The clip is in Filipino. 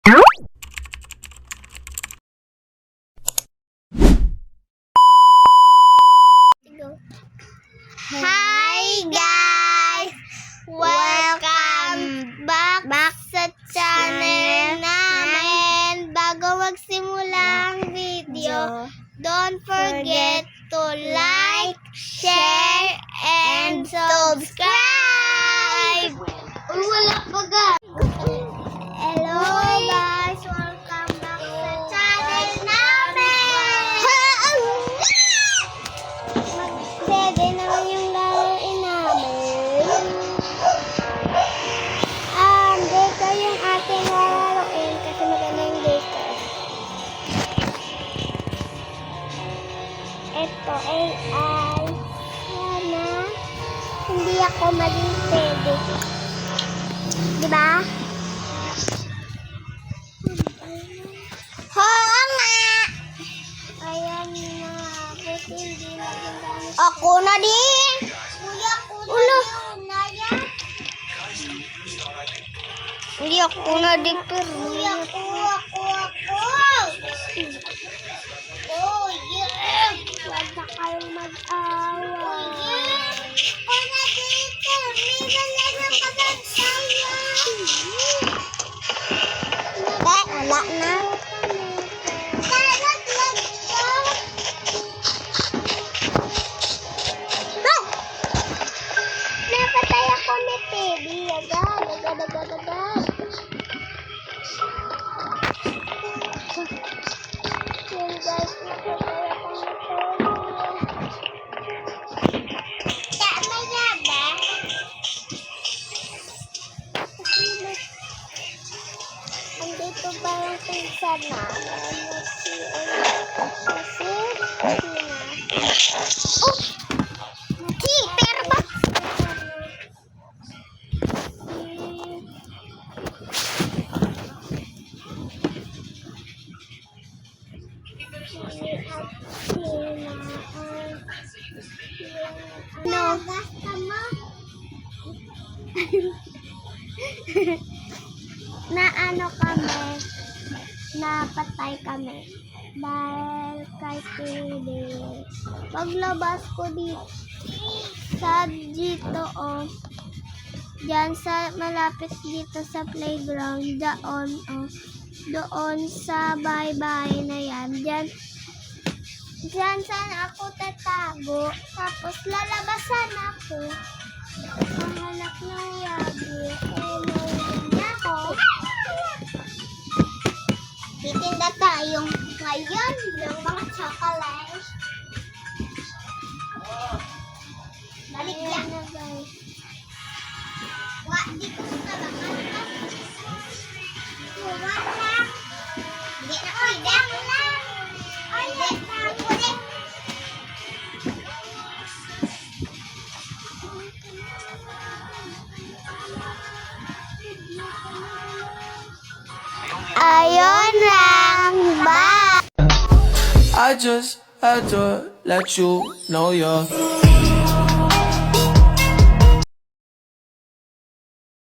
Hi guys! Welcome back sa channel namin. Bago magsimula ang video, don't forget to like, share, and subscribe! Uy, wala pa guys! Hello guys! Welcome back sa channel namin! Mag-ready naman yung laruin namin. Dito yung ating laruin kasi maganda yung dito. Ito AI. Sana hindi ako maging pwede. Diba? Oo nga! Ayan na. Buti hindi naging gamit. Ako na din! Kuya, ulo! Hindi ako na din pero. Kuya, ako! Oh, yeah! Huwag na kayong mag-awa. Ako na dito! Meron na ng pagkaksawa! Wala na. Kalat lang ito. Napatay ako ni Teddy. Agad. Yun guys, napatay ako ni Teddy. Tama nga ba? Andito ba yung pinsa namin? Oh! Pero ba? No. Basta mo. Na ano kami, napatay kami dahil kay Teddy. Paglabas ko dito dyan sa malapit dito sa playground, doon sa bahay-bahay na yan, dyan saan ako tatago, tapos lalabasan ako, ang anak ng yabi, ako. Titinda tayong ngayon ng mga chocolate. Balik yan na guys. Di ko sa labakan. Huwag lang. Hindi na pwede. Hindi na pwede. Ayun lang ba? I just had to let you know you're